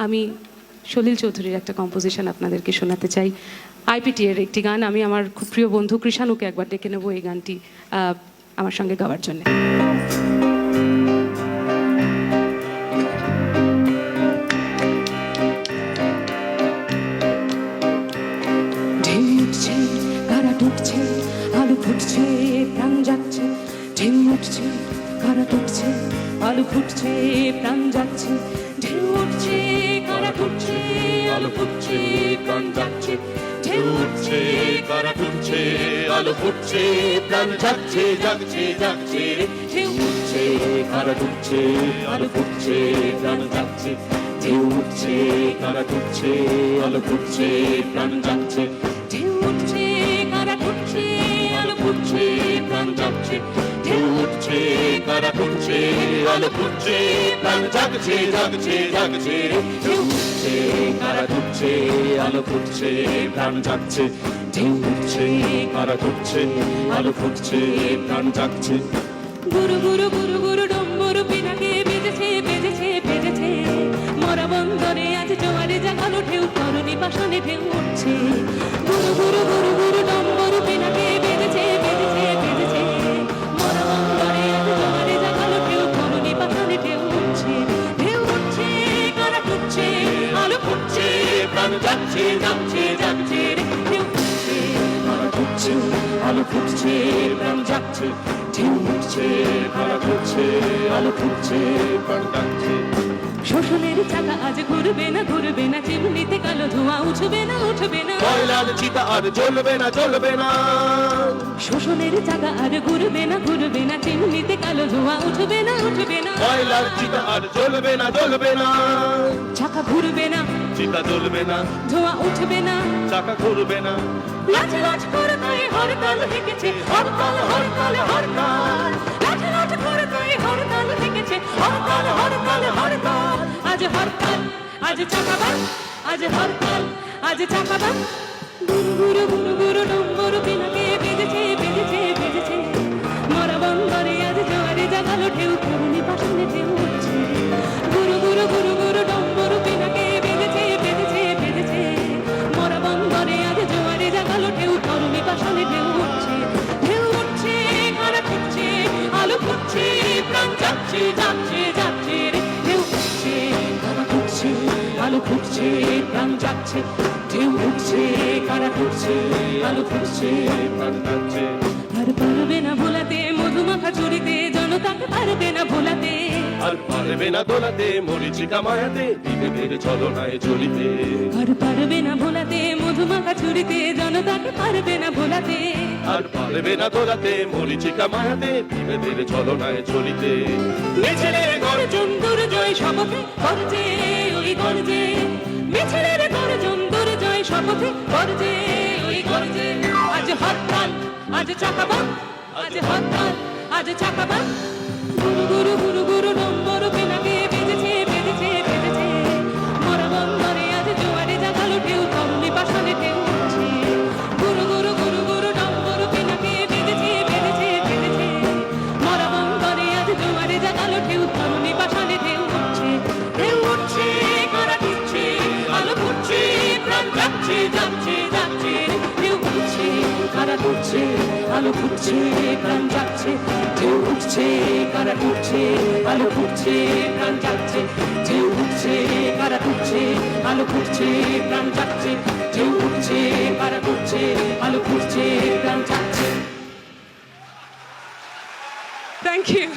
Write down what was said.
আমি সলিল চৌধুরীর একটা কম্পোজিশন আপনাদেরকে শোনাতে চাই। আইপিটি এর একটি গান। আমি আমার খুব প্রিয় বন্ধু কৃষাণুকে একবার ডেকে নেবো এই গানটি আমার সঙ্গে গাওয়ার জন্য। ঢেউ উঠছে, কারা ডুবছে, আলো ফুটছে, প্রাণ যাচ্ছে। ঢেউ উঠছে, কারা ডুবছে, আলো ফুটছে, প্রাণ যাচ্ছে। ঢেউ উঠছে, কারা ডুবছে, আলো ফুটছে, প্রাণ যাচ্ছে। ঢেউ উঠছে, কারা ডুবছে, আলো ফুটছে, প্রাণ যাচ্ছে, জাগছে জাগছে। ঢেউ উঠছে, কারা ডুবছে, আলো ফুটছে, প্রাণ যাচ্ছে। ঢেউ উঠছে, কারা ডুবছে, আলো ফুটছে, প্রাণ যাচ্ছে। ঢেউ উঠছে, কারা ডুবছে, আলো ফুটছে, প্রাণ যাচ্ছে। ঢেউ উঠছে, কারা ডুবছে, আলো ফুটছে, প্রাণ জাগছে জাগছে জাগছে। ঢেউ উঠছে, কারা ডুবছে, আলো ফুটছে, প্রাণ যাচ্ছে। ঢেউ উঠছে, কারা ডুবছে, আলো ফুটছে, প্রাণ জাগছে। গুরু গুরু গুরু গুরু ডম্বরু পিনাকে বেজেছে বেজেছে বেজেছে। মরা বন্দরে আজ জোয়ারে জাগালো ঢেউ, তরুণী পাশানে ঢেউ উঠছে। গুরু গুরু গুরু গুরু ডম্বরু পিনাকে বেজেছে বেজেছে বেজেছে। মরা বন্দরে আজ জোয়ারে জাগালো ঢেউ, তরুণী পাশানে ঢেউ উঠছে। ঢেউ উঠছে, কারা ডুবছে, আলো ফুটছে, প্রাণ যাচ্ছে যাচ্ছে যাচ্ছে। ঢেউ উঠছে, কারা ডুবছে, আলো ফুটছে, প্রাণ যাচ্ছে। ঢেউ উঠছে, কারা ডুবছে, আলো ফুটছে, প্রাণ যাচ্ছে। শোষণের চাকা আজ ঘুরবে না ঘুরবে না, চিমনিতে কালো ধোঁয়া উঠবে না উঠবে না। কয়লার চিতা আর জ্বলবে না জ্বলবে না। শোষণের চাকা আর ঘুরবে না ঘুরবে না, চিমনিতে কালো ধোঁয়া উঠবে না উঠবে না। কয়লার চিতা আর জ্বলবে না জ্বলবে না। চাকা ঘুরবে না, চিতা জ্বলবে না, ধোঁয়া উঠবে না। চাকা ঘুরবে না। লাচ লাচ করে তাই হরতাল ডেকেছে, হরতাল হরতাল হরতাল। লাচ লাচ করে তাই হরতাল ডেকেছে, হরতাল হরতাল হরতাল। আজ হরতাল, আজ চাকা বান, আজ হরতাল, আজ চাকা বান। গুরু গুরু গুরু গুরু ডম্বরু পিনাকে বেজেছে বেজেছে বেজেছে। মরা বন্দরে আজ জোয়ারে জাগালো ঢেউ, তরুণী পাশানে ঢেউ উঠছে। গুরু গুরু গুরু গুরু ডম্বরু পিনাকে বেজেছে বেজেছে বেজেছে। মরা বন্দরে আজ জোয়ারে জাগালো ঢেউ, তরুণী পাশানে ঢেউ উঠছে। ঢেউ উঠছে, কারা ফুটছে, আলো ফুটছে, প্রাণ যাচ্ছে যাচ্ছে যাচ্ছে রে। ঢেউ উঠছে, কারা ফুটছে, আলো ফুটছে, প্রাণ যাচ্ছে। ঢেউ উঠছে, কারা ফুটছে, আলো ফুটছে, প্রাণ যাচ্ছে। আর পারবে না ভোলাতে মধুমাখা চুরিতে, জনতাকে পারবে না ভোলাতে। আর পারবে না দোলাতে মরিচিকা মায়াতে, বিবেকের ছলনায় চলিতে। আর পারবে না ভোলাতে মধুমাখা চুরিতে, জনতাকে পারবে না ভোলাতে। আর পারবে না দোলাতে মরিচিকা মায়াতে, বিবেকের ছলনায় চলিতে। মিছিলের গর্জন দুর্জয় শপথে গর্জে ওই গর্জে। মিছিলের গর্জন দুর্জয় শপথে গর্জে ওই গর্জে। আজ হরতাল, আজ চাকা বন্ধ, আজ হরতাল, আজ চাকা বন্ধ। গুরু গুরু গুরু গুরু ডম্বরু পিনাকে বেজেছে বেজেছে বেজেছে। মরা বন্দরে আজ জোয়ারে জাগালো ঢেউ, তরুণী পাশানে ঢেউ উঠছে। গুরু গুরু গুরু গুরু ডম্বরু পিনাকে বেজেছে বেজেছে বেজেছে। মরা বন্দরে আজ জোয়ারে জাগালো ঢেউ, তরুণী পাশানে ঢেউ উঠছে। ঢেউ উঠছে, কারা ডুবছে, আলো ফুটছে, প্রাণ যাচ্ছে যাচ্ছে যাচ্ছে রে। ঢেউ উঠছে, কারা ডুবছে, আলো ফুটছে, প্রাণ যাচ্ছে। ঢেউ উঠছে, কারা ডুবছে, আলো ফুটছে, প্রাণ যাচ্ছে। ঢেউ উঠছে, কারা ডুবছে, আলো ফুটছে, প্রাণ যাচ্ছে। ঢেউ উঠছে, কারা ডুবছে, আলো ফুটছে, প্রাণ যাচ্ছে। Thank you.